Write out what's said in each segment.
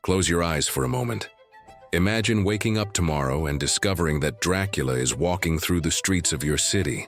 Close your eyes for a moment. Imagine waking up tomorrow and discovering that Dracula is walking through the streets of your city,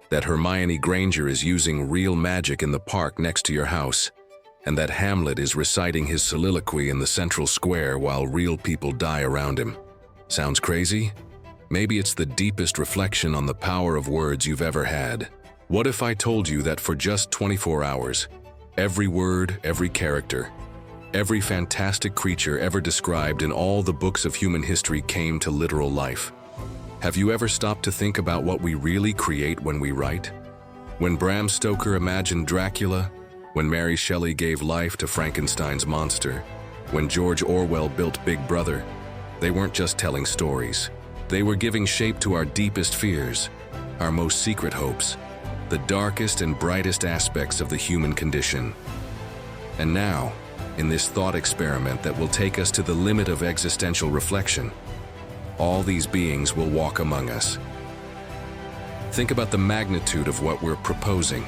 that Hermione Granger is using real magic in the park next to your house, and that Hamlet is reciting his soliloquy in the central square while real people die around him. Sounds crazy? Maybe it's the deepest reflection on the power of words you've ever had. What if I told you that for just 24 hours, every word, every character, every fantastic creature ever described in all the books of human history came to literal life? Have you ever stopped to think about what we really create when we write? When Bram Stoker imagined Dracula, when Mary Shelley gave life to Frankenstein's monster, when George Orwell built Big Brother, they weren't just telling stories. They were giving shape to our deepest fears, our most secret hopes, the darkest and brightest aspects of the human condition. And now, in this thought experiment that will take us to the limit of existential reflection, all these beings will walk among us. Think about the magnitude of what we're proposing.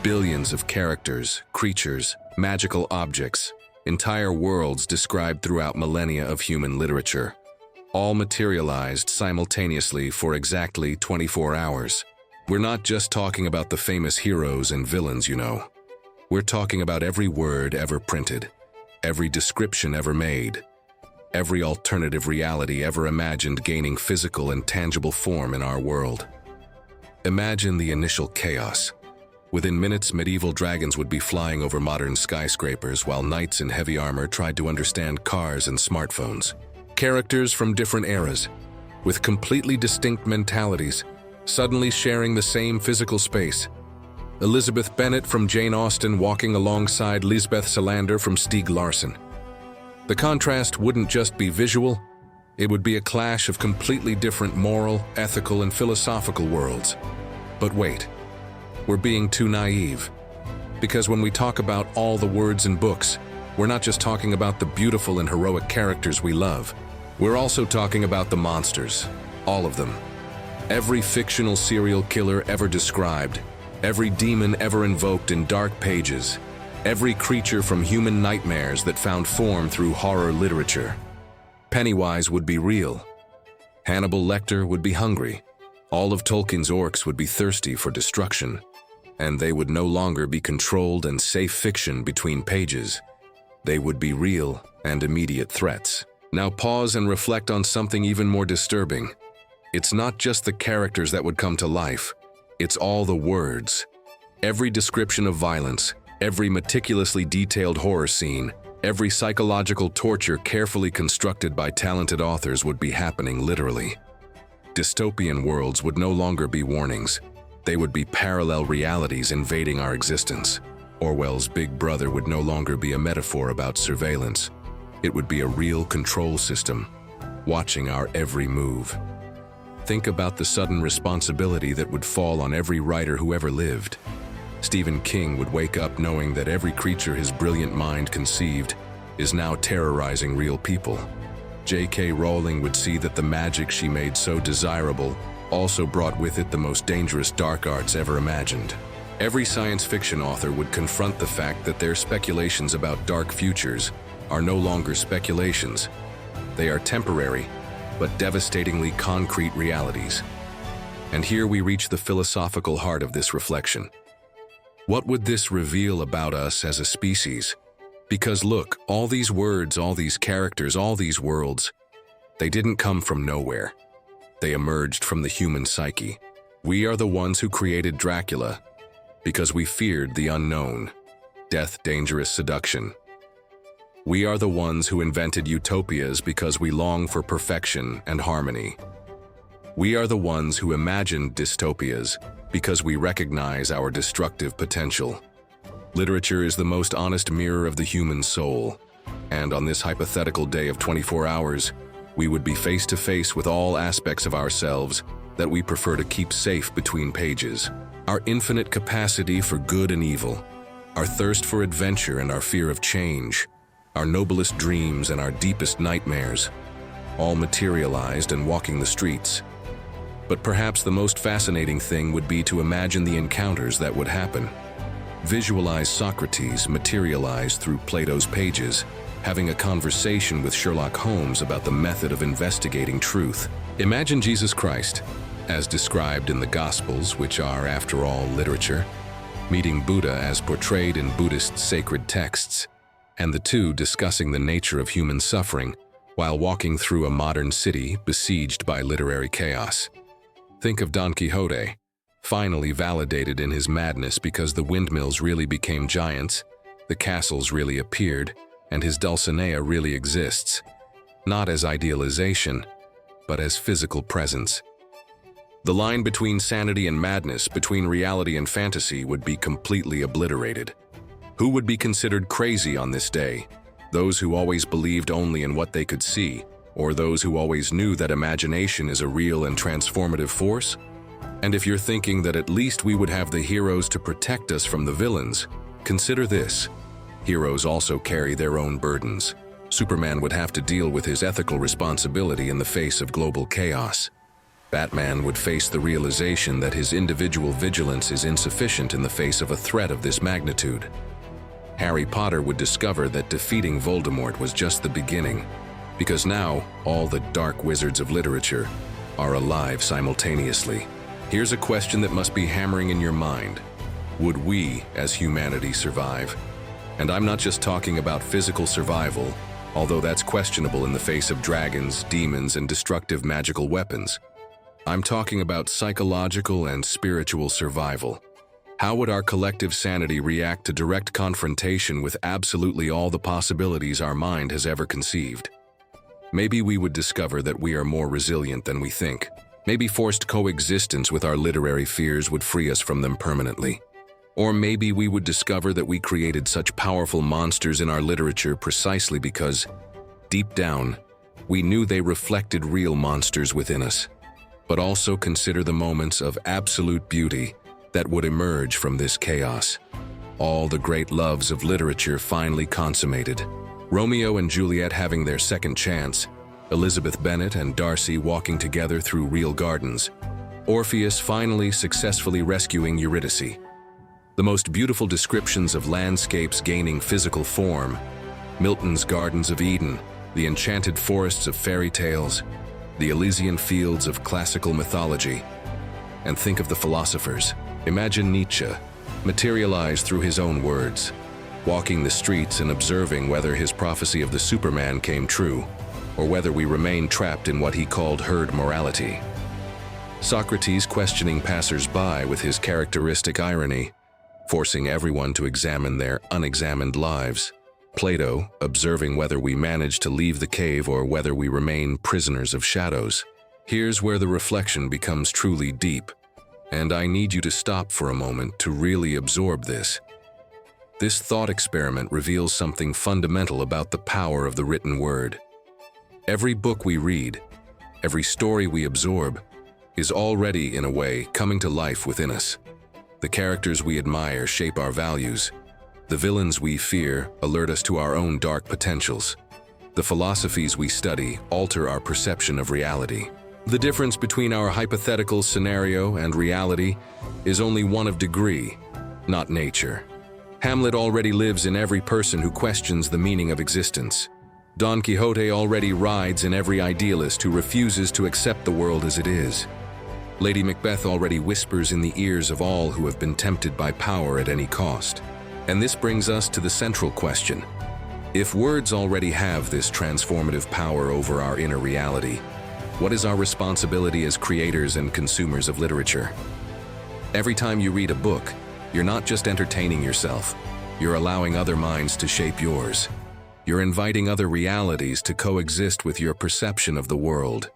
Billions of characters, creatures, magical objects, entire worlds described throughout millennia of human literature, all materialized simultaneously for exactly 24 hours. We're not just talking about the famous heroes and villains, you know. We're talking about every word ever printed, every description ever made, every alternative reality ever imagined gaining physical and tangible form in our world. Imagine the initial chaos. Within minutes, medieval dragons would be flying over modern skyscrapers while knights in heavy armor tried to understand cars and smartphones. Characters from different eras, with completely distinct mentalities, suddenly sharing the same physical space. Elizabeth Bennet from Jane Austen walking alongside Lisbeth Salander from Stieg Larsson. The contrast wouldn't just be visual, it would be a clash of completely different moral, ethical, and philosophical worlds. But wait, we're being too naive. Because when we talk about all the words in books, we're not just talking about the beautiful and heroic characters we love. We're also talking about the monsters, all of them. Every fictional serial killer ever described, every demon ever invoked in dark pages, every creature from human nightmares that found form through horror literature. Pennywise would be real. Hannibal Lecter would be hungry. All of Tolkien's orcs would be thirsty for destruction, and they would no longer be controlled and safe fiction between pages. They would be real and immediate threats. Now pause and reflect on something even more disturbing. It's not just the characters that would come to life, it's all the words. Every description of violence, every meticulously detailed horror scene, every psychological torture carefully constructed by talented authors would be happening literally. Dystopian worlds would no longer be warnings. They would be parallel realities invading our existence. Orwell's Big Brother would no longer be a metaphor about surveillance. It would be a real control system, watching our every move. Think about the sudden responsibility that would fall on every writer who ever lived. Stephen King would wake up knowing that every creature his brilliant mind conceived is now terrorizing real people. J.K. Rowling would see that the magic she made so desirable also brought with it the most dangerous dark arts ever imagined. Every science fiction author would confront the fact that their speculations about dark futures are no longer speculations. They are temporary, but devastatingly concrete realities. And here we reach the philosophical heart of this reflection. What would this reveal about us as a species? Because look, all these words, all these characters, all these worlds, they didn't come from nowhere. They emerged from the human psyche. We are the ones who created Dracula because we feared the unknown, death, dangerous seduction. We are the ones who invented utopias because we long for perfection and harmony. We are the ones who imagined dystopias because we recognize our destructive potential. Literature is the most honest mirror of the human soul, and on this hypothetical day of 24 hours, we would be face to face with all aspects of ourselves that we prefer to keep safe between pages. Our infinite capacity for good and evil, our thirst for adventure and our fear of change, our noblest dreams and our deepest nightmares, all materialized and walking the streets. But perhaps the most fascinating thing would be to imagine the encounters that would happen. Visualize Socrates materialized through Plato's pages, having a conversation with Sherlock Holmes about the method of investigating truth. Imagine Jesus Christ, as described in the Gospels, which are, after all, literature, meeting Buddha as portrayed in Buddhist sacred texts, and the two discussing the nature of human suffering while walking through a modern city besieged by literary chaos. Think of Don Quixote, finally validated in his madness because the windmills really became giants, the castles really appeared, and his Dulcinea really exists, not as idealization, but as physical presence. The line between sanity and madness, between reality and fantasy, would be completely obliterated. Who would be considered crazy on this day? Those who always believed only in what they could see, or those who always knew that imagination is a real and transformative force? And if you're thinking that at least we would have the heroes to protect us from the villains, consider this. Heroes also carry their own burdens. Superman would have to deal with his ethical responsibility in the face of global chaos. Batman would face the realization that his individual vigilance is insufficient in the face of a threat of this magnitude. Harry Potter would discover that defeating Voldemort was just the beginning, because now all the dark wizards of literature are alive simultaneously. Here's a question that must be hammering in your mind. Would we, as humanity, survive? And I'm not just talking about physical survival, although that's questionable in the face of dragons, demons, and destructive magical weapons. I'm talking about psychological and spiritual survival. How would our collective sanity react to direct confrontation with absolutely all the possibilities our mind has ever conceived? Maybe we would discover that we are more resilient than we think. Maybe forced coexistence with our literary fears would free us from them permanently. Or maybe we would discover that we created such powerful monsters in our literature precisely because, deep down, we knew they reflected real monsters within us. But also consider the moments of absolute beauty that would emerge from this chaos. All the great loves of literature finally consummated. Romeo and Juliet having their second chance, Elizabeth Bennet and Darcy walking together through real gardens, Orpheus finally successfully rescuing Eurydice. The most beautiful descriptions of landscapes gaining physical form, Milton's Gardens of Eden, the enchanted forests of fairy tales, the Elysian fields of classical mythology. And think of the philosophers. Imagine Nietzsche, materialized through his own words, walking the streets and observing whether his prophecy of the Superman came true, or whether we remain trapped in what he called herd morality. Socrates questioning passers-by with his characteristic irony, forcing everyone to examine their unexamined lives. Plato observing whether we manage to leave the cave or whether we remain prisoners of shadows. Here's where the reflection becomes truly deep, and I need you to stop for a moment to really absorb this. This thought experiment reveals something fundamental about the power of the written word. Every book we read, every story we absorb, is already, in a way, coming to life within us. The characters we admire shape our values. The villains we fear alert us to our own dark potentials. The philosophies we study alter our perception of reality. The difference between our hypothetical scenario and reality is only one of degree, not nature. Hamlet already lives in every person who questions the meaning of existence. Don Quixote already rides in every idealist who refuses to accept the world as it is. Lady Macbeth already whispers in the ears of all who have been tempted by power at any cost. And this brings us to the central question. If words already have this transformative power over our inner reality, what is our responsibility as creators and consumers of literature? Every time you read a book, you're not just entertaining yourself, you're allowing other minds to shape yours. You're inviting other realities to coexist with your perception of the world.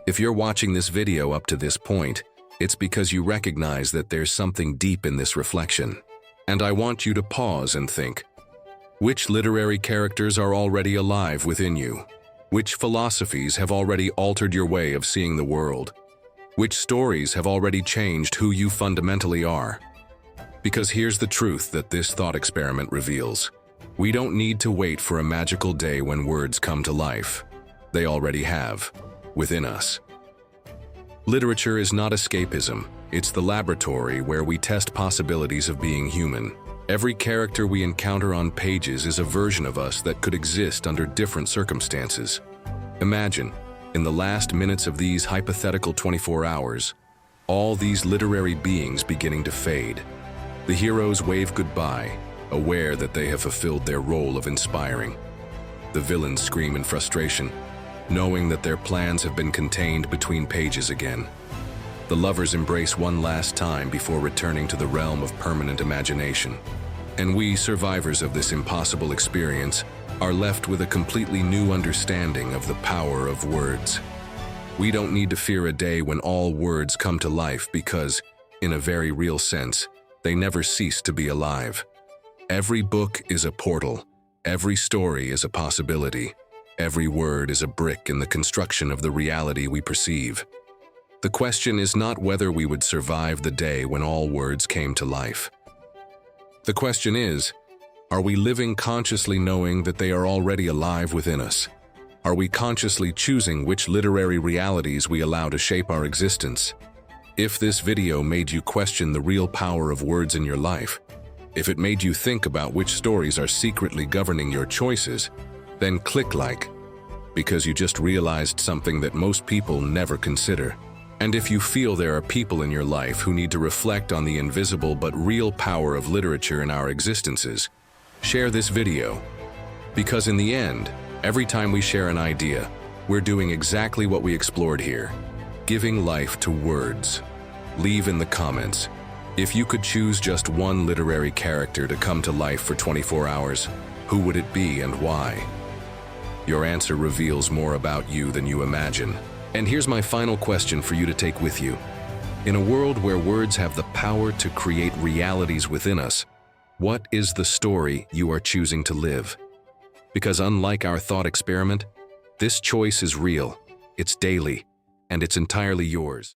If you're watching this video up to this point, it's because you recognize that there's something deep in this reflection. And I want you to pause and think, which literary characters are already alive within you? Which philosophies have already altered your way of seeing the world? Which stories have already changed who you fundamentally are? Because here's the truth that this thought experiment reveals. We don't need to wait for a magical day when words come to life. They already have, within us. Literature is not escapism. It's the laboratory where we test possibilities of being human. Every character we encounter on pages is a version of us that could exist under different circumstances. Imagine, in the last minutes of these hypothetical 24 hours, all these literary beings beginning to fade. The heroes wave goodbye, aware that they have fulfilled their role of inspiring. The villains scream in frustration, knowing that their plans have been contained between pages again. The lovers embrace one last time before returning to the realm of permanent imagination. And we, survivors of this impossible experience, are left with a completely new understanding of the power of words. We don't need to fear a day when all words come to life because, in a very real sense, they never cease to be alive. Every book is a portal. Every story is a possibility. Every word is a brick in the construction of the reality we perceive. The question is not whether we would survive the day when all words came to life. The question is, are we living consciously knowing that they are already alive within us? Are we consciously choosing which literary realities we allow to shape our existence? If this video made you question the real power of words in your life, if it made you think about which stories are secretly governing your choices, then click like, because you just realized something that most people never consider. And if you feel there are people in your life who need to reflect on the invisible but real power of literature in our existences, share this video. Because in the end, every time we share an idea, we're doing exactly what we explored here, giving life to words. Leave in the comments, if you could choose just one literary character to come to life for 24 hours, who would it be and why? Your answer reveals more about you than you imagine. And here's my final question for you to take with you. In a world where words have the power to create realities within us, what is the story you are choosing to live? Because unlike our thought experiment, this choice is real, it's daily, and it's entirely yours.